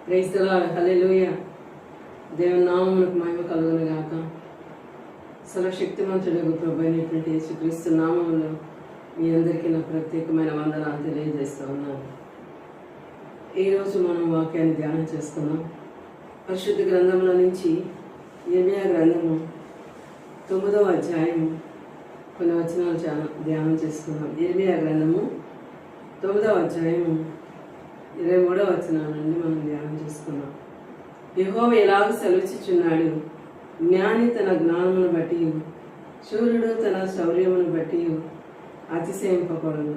Praise the lord, హల్లెలూయా. దేవుని నామమునకు మహిమ కలుగును గాక. సర్వశక్తిమంతుడగు ప్రభువైన అయినటువంటి యేసుక్రీస్తు నామములో మీ అందరికీ నా ప్రత్యేకమైన వందనాలు తెలియజేస్తూ ఉన్నాను. ఈరోజు మనం వాక్యాన్ని ధ్యానం చేసుకున్నాం. పరిశుద్ధ గ్రంథంలో నుంచి యెర్మయా గ్రంథము 9వ అధ్యాయము కొన్ని వచనాలు ధ్యానం చేసుకున్నాం. యెర్మయా గ్రంథము 9వ అధ్యాయము 23వ వచనం నుండి మనం ధ్యానం చేసుకున్నాం. యెహోవా ఎలాగ సెలవిచ్చుచున్నాడు, జ్ఞాని తన జ్ఞానమును బట్టి, శూరుడు తన శౌర్యమును బట్టి అతిశయింపకూడదు,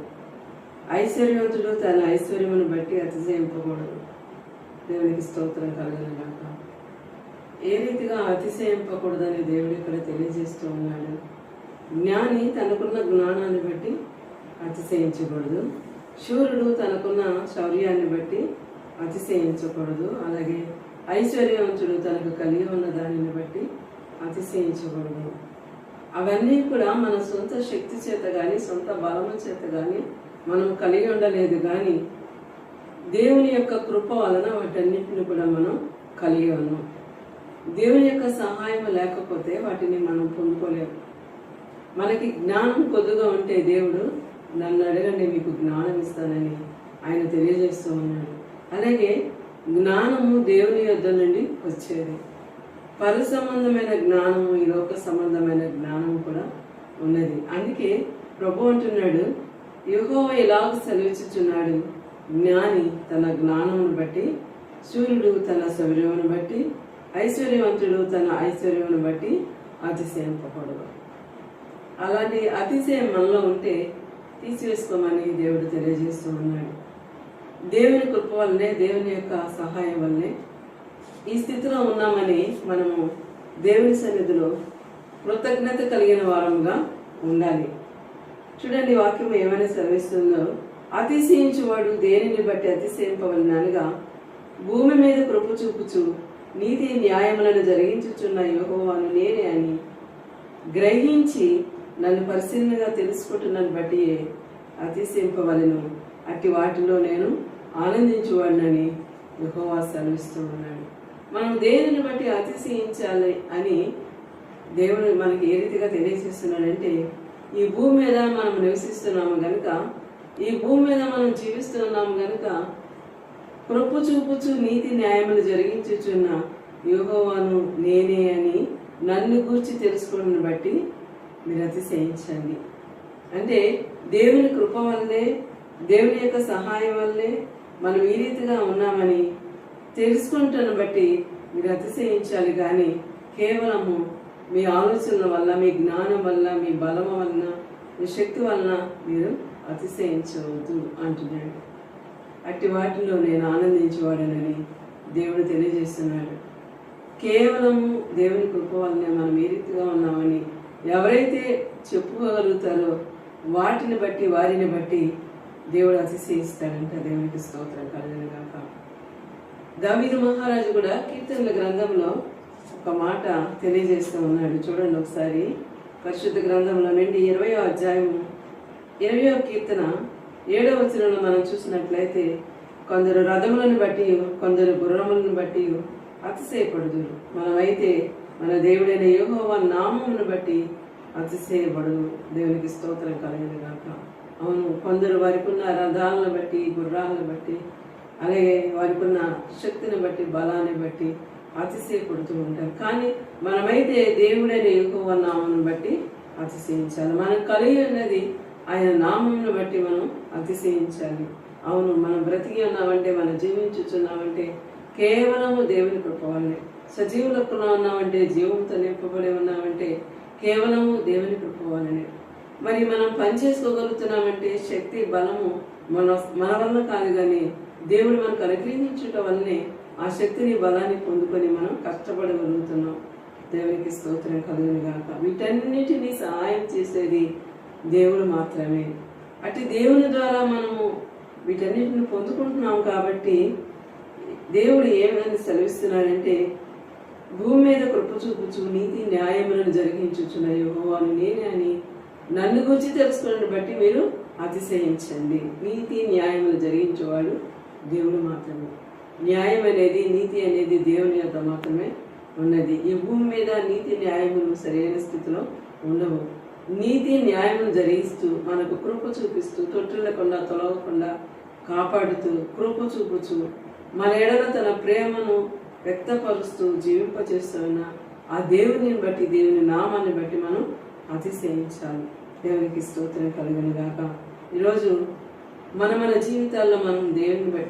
ఐశ్వర్యవంతుడు తన ఐశ్వర్యమును బట్టి అతిశయింపకూడదు. దేవునికి స్తోత్రం కలుగును గాక. ఏ రీతిగా అతిశయింపకూడదని దేవుడు ఇక్కడ తెలియజేస్తూ ఉన్నాడు. జ్ఞాని తనకున్న జ్ఞానాన్ని బట్టి అతిశయించకూడదు, శూరుడు తనకున్న శౌర్యాన్ని బట్టి అతిశయించకూడదు, అలాగే ఐశ్వర్యవంతుడు తనకు కలిగి ఉన్న దానిని బట్టి అతిశయించకూడదు. అవన్నీ కూడా మన సొంత శక్తి చేత కానీ సొంత బలము చేత కానీ మనం కలిగి ఉండలేదు, కానీ దేవుని యొక్క కృప వలన వాటన్నిటిని కూడా మనం కలిగి ఉన్నాం. దేవుని యొక్క సహాయం లేకపోతే వాటిని మనం పొందుకోలేము. మనకి జ్ఞానం కొద్దిగా ఉంటే దేవుడు నన్ను అడగండి మీకు జ్ఞానం ఇస్తానని ఆయన తెలియజేస్తూ ఉన్నాడు. అలాగే జ్ఞానము దేవుని యొద్ద నుండి వచ్చేది. పర సంబంధమైన జ్ఞానము, ఈ లోక సంబంధమైన జ్ఞానము కూడా ఉన్నది. అందుకే ప్రభు అంటున్నాడు, యెహోవా ఎలాగ సెలవిచ్చుచున్నాడు, జ్ఞాని తన జ్ఞానమును బట్టి, శూరుడు తన శౌర్యమును బట్టి, ఐశ్వర్యవంతుడు తన ఐశ్వర్యమును బట్టి అతిశయింపకూడదు. అలాంటి అతిశయం మనలో ఉంటే తీసివేసుకోమని దేవుడు తెలియజేస్తూ ఉన్నాడు. దేవుని కృప వల్లనే, దేవుని యొక్క సహాయం వల్లనే ఈ స్థితిలో ఉన్నామని మనము దేవుని సన్నిధిలో కృతజ్ఞత కలిగిన వారముగా ఉండాలి. చూడండి, వాక్యం ఏమైనా సెలవిస్తుందో, అతిశయించువాడు దేనిని బట్టి అతిశయింపవలనగా భూమి మీద కృప చూపుచు నీతి న్యాయములను జరిగించుచున్న యెహోవాను నేనే అని గ్రహించి నన్ను పరిశీలనగా తెలుసుకుంటున్నాను బట్టి అతిశయింపవలను, అట్టి వాటిలో నేను ఆనందించువాడినని యెహోవా సెలవిస్తూ ఉన్నాడు. మనం దేనిని బట్టి అతిశయించాలి అని దేవుడు మనకి ఏ రీతిగా తెలియజేస్తున్నాడంటే, ఈ భూమి మీద మనం నివసిస్తున్నాము గనుక, ఈ భూమి మీద మనం జీవిస్తున్నాము గనుక కృప చూపుచు నీతి న్యాయములు జరిగించుచున్న యెహోవాను నేనే అని నన్ను గూర్చి తెలుసుకోవడాన్ని బట్టి మీరు అతిశయించండి. అంటే దేవుని కృప వల్లే, దేవుని యొక్క సహాయం వల్లే మనం ఈ రీతిగా ఉన్నామని తెలుసుకుంటున్న బట్టి మీరు అతిశయించాలి, కానీ కేవలము మీ ఆలోచనల వల్ల, మీ జ్ఞానం వల్ల, మీ బలము వలన, మీ శక్తి వలన మీరు అతిశయించవద్దు అంటున్నాడు. అట్టి వాటిలో నేను ఆనందించేవాడనని దేవుడు తెలియజేస్తున్నాడు. కేవలము దేవుని కృప వల్లనే మనం ఏ రీతిగా ఉన్నామని ఎవరైతే చెప్పుకోగలుగుతారో వాటిని బట్టి, వారిని బట్టి దేవుడు అతిశయిస్తాడంట. దేవునికి స్తోత్రం కలుగును గాక. దావీదు మహారాజు కూడా కీర్తనల గ్రంథంలో ఒక మాట తెలియజేస్తూ ఉన్నాడు. చూడండి ఒకసారి, పరిశుద్ధ గ్రంథంలో నుండి 20వ అధ్యాయము 20వ కీర్తన 7వ వచనంలో మనం చూసినట్లయితే, కొందరు రథములను బట్టి, కొందరు గుర్రములను బట్టి అతిశయపడుదురు, మనమైతే మన దేవుడైన యెహోవా నామమును బట్టి అతిశయపడు. దేవునికి స్తోత్రం కలుగును గాక. అవును, కొందరు వారికి ఉన్న రథాలను బట్టి, గుర్రాలను బట్టి, అలాగే వారికి ఉన్న శక్తిని బట్టి, బలాన్ని బట్టి అతిశయపడుతూ ఉంటారు. కానీ మనమైతే దేవుడైన యెహోవా నామమును బట్టి అతిశయించాలి. మనం కలిగి ఉన్నది ఆయన నామమును బట్టి మనం అతిశయించాలి. అవును, మనం బ్రతికి ఉన్నామంటే, మనం జీవించుచున్నామంటే కేవలము దేవుని కృప వల్లే. సజీవులకు ఉన్నామంటే, జీవంతో నింపబడి ఉన్నామంటే కేవలము దేవుని కృప వల్లనే. మరి మనం పని చేసుకోగలుగుతున్నామంటే శక్తి, బలము మన వల్ల కాదు, కానీ దేవుడు మనకు అనుగ్రహించుట వల్లనే ఆ శక్తిని, బలాన్ని పొందుకొని మనం కష్టపడగలుగుతున్నాం. దేవునికి స్తోత్రం కలుగును గాక. వీటన్నిటినీ సహాయం చేసేది దేవుడు మాత్రమే. అటు దేవుని ద్వారా మనము వీటన్నిటిని పొందుకుంటున్నాం. కాబట్టి దేవుడు ఏమని సెలవిస్తున్నాడంటే, భూమి మీద కృప చూపుచు నీతి న్యాయములను జరిగించుచున్న యెహోవాను నేనే అని నన్ను గురించి తెలుసుకోవడాన్ని బట్టి మీరు అతిశయించండి. నీతి న్యాయములు జరిగించేవాడు దేవుడు మాత్రమే. న్యాయం అనేది, నీతి అనేది దేవుని యొక్క మాత్రమే ఉన్నది. ఈ భూమి మీద నీతి న్యాయములు సరైన స్థితిలో ఉండవు. నీతి న్యాయములు జరిగిస్తూ మనకు కృప చూపిస్తూ తొట్టిల్లకుండా తొలగకుండా కాపాడుతూ కృప చూపుచు మన ఎడల తన ప్రేమను వ్యక్తపరుస్తూ జీవింపచేస్తున్న ఆ దేవుని బట్టి, దేవుని నామాన్ని బట్టి మనం అతిశయించాలి. దేవునికి స్తోత్రం కలుగును గాక. ఈరోజు మన జీవితాల్లో మనం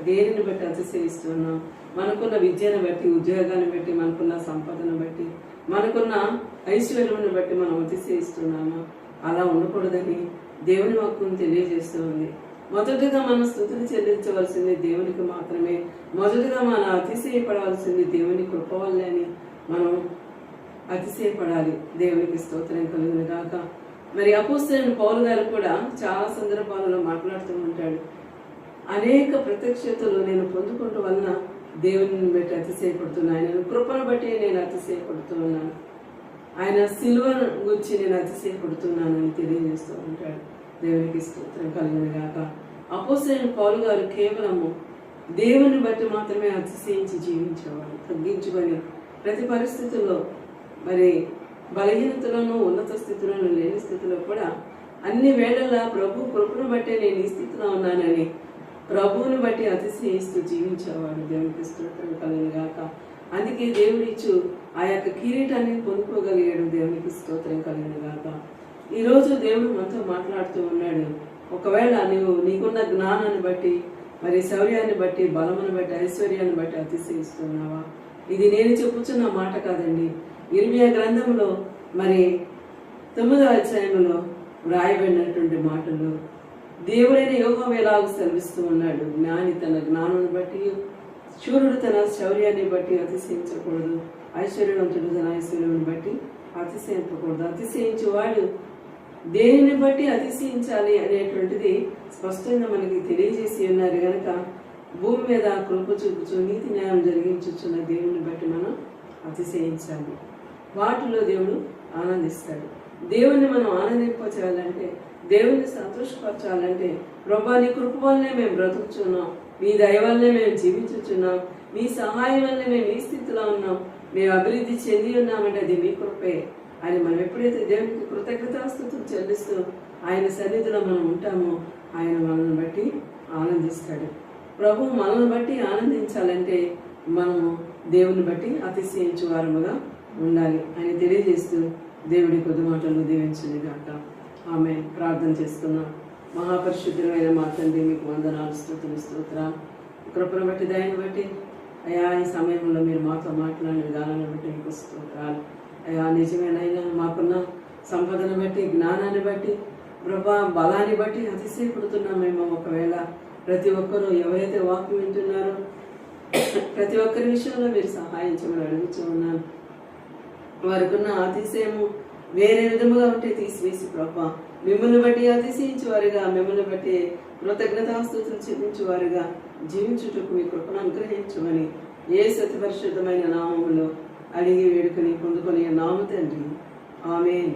దేనిని బట్టి అతిశయిస్తున్నాం? మనకున్న విద్యను బట్టి, ఉద్యోగాన్ని బట్టి, మనకున్న సంపదను బట్టి, మనకున్న ఐశ్వర్యమును బట్టి మనం అతిశయిస్తున్నామా? అలా ఉండకూడదని దేవుని వాక్యం తెలియజేస్తూ ఉంది. మొదటగా మనం స్తుతులు చెల్లించవలసింది దేవునికి మాత్రమే. మొదటగా మనం అతిశయపడవలసింది దేవుని కృప వల్లే అని మనం అతిశయపడాలి. దేవునికి స్తోత్రం కలుగును గాక. మరి అపోస్తలుడైన పౌలు గారు కూడా చాలా సందర్భాలలో మాట్లాడుతూ ఉంటాడు. అనేక ప్రత్యక్షతలు నేను పొందుకుంటూ వలన దేవుని బట్టి అతిశయపడుతున్నాను, ఆయన కృపను బట్టి నేను అతిశయపడుతున్నాను, ఆయన సిలువను గురించి నేను అతిశయపడుతున్నానని తెలియజేస్తూ ఉంటాడు. దేవునికి స్తోత్రం కలుగును గాక. అపోస్తలుడైన పౌలు గారు కేవలము దేవుని బట్టి మాత్రమే అతిశయించి జీవించేవాడు. తగ్గించుకొని ప్రతి పరిస్థితుల్లో, మరి బలహీనతలోనూ ఉన్నత స్థితిలోనూ లేని స్థితిలో కూడా అన్ని వేళలా ప్రభు కృపను బట్టే నేను ఈ స్థితిలో ఉన్నానని ప్రభువుని బట్టి అతిశయిస్తూ జీవించేవాడు. దేవునికి స్తోత్రం కలుగును గాక. అందుకే దేవుడిచ్చు ఆ యొక్క కిరీటాన్ని పొందుకోగలిగాడు. దేవునికి స్తోత్రం కలుగును గాక. ఈరోజు దేవుడు మనతో మాట్లాడుతూ ఉన్నాడు. ఒకవేళ నీకున్న జ్ఞానాన్ని బట్టి, మరి శౌర్యాన్ని బట్టి, బలమును బట్టి, ఐశ్వర్యాన్ని బట్టి అతిశయిస్తున్నావా? ఇది నేను చెప్పుచున్న మాట కాదండి. ఇర్మియా గ్రంథంలో మరి 9వ అధ్యాయంలో వ్రాయబడినటువంటి మాటలు దేవుడైన యెహోవా ఎలాగూ సెలవిస్తూ ఉన్నాడు. జ్ఞాని తన జ్ఞానాన్ని బట్టి, శూరుడు తన శౌర్యాన్ని బట్టి అతిశయించకూడదు, ఐశ్వర్యవంతుడు తన ఐశ్వర్యాన్ని బట్టి అతిశయించకూడదు. అతిశయించేవాడు దేనిని బట్టి అతిశయించాలి అనేటువంటిది స్పష్టంగా మనకి తెలియజేసి ఉన్నారు కనుక భూమి మీద కృప చూపుచు నీతి న్యాయం జరిగించుచున్న దేవుని బట్టి మనం అతిశయించాలి. వాటిలో దేవుడు ఆనందిస్తాడు. దేవుణ్ణి మనం ఆనందింపచేయాలంటే, దేవుణ్ణి సంతోషపరచాలంటే, ప్రభా నీ కృప వల్లనే మేము బ్రతుకుచున్నాం, మీ దయ వల్లనే మేము జీవించుచున్నాం, మీ సహాయం వల్లనే మేము ఈ స్థితిలో ఉన్నాం, మేము అభివృద్ధి చెంది ఉన్నామంటే అది మీ కృపే అని మనం ఎప్పుడైతే దేవునికి కృతజ్ఞతాస్తుతులు చెల్లిస్తూ ఆయన సన్నిధిలో మనం ఉంటామో ఆయన మనల్ని బట్టి ఆనందిస్తాడు. ప్రభు మనల్ని బట్టి ఆనందించాలంటే మనము దేవుని బట్టి అతిశయించు వారముగా ఉండాలి అని తెలియజేస్తూ దేవుడి కొద్ది మాటలు దీవించింది గాక. ఆమె ప్రార్థన చేసుకున్నాం. మహాపరిశుద్ధమైన మా తండ్రి, మీకు వందనాలు, స్తుతులు, స్తోత్రాలు. కృపను బట్టి, దయను బట్టి అయా ఈ సమయంలో మీరు మాతో మాట్లాడిన విధానాన్ని బట్టి మీకు స్తోత్రాలు. అయా నిజమేనైనా మాకున్న సంపదను బట్టి, జ్ఞానాన్ని బట్టి, ప్రభా బలాన్ని బట్టి అతిశయపడుతున్నామేమో. ఒకవేళ ప్రతి ఒక్కరూ ఎవరైతే వాక్యం వింటున్నారో ప్రతి ఒక్కరి విషయంలో మీరు సహాయం చేయమని అడుగుతూ ఉన్నాను. వారికి ఉన్న అతిశయము వేరే విధముగా ఉంటే తీసివేసి ప్రభా మిమ్మల్ని బట్టి అతిశయించేవారుగా, మిమ్మల్ని బట్టి కృతజ్ఞతాస్తుతులు చెల్లించేవారుగా జీవించుటకు మీ కృపను అనుగ్రహించమని యేసు అతి పరిశుద్ధమైన నామములో అడిగి వేడుకొని పొందుకొని నామ తండ్రి. ఆమేన్.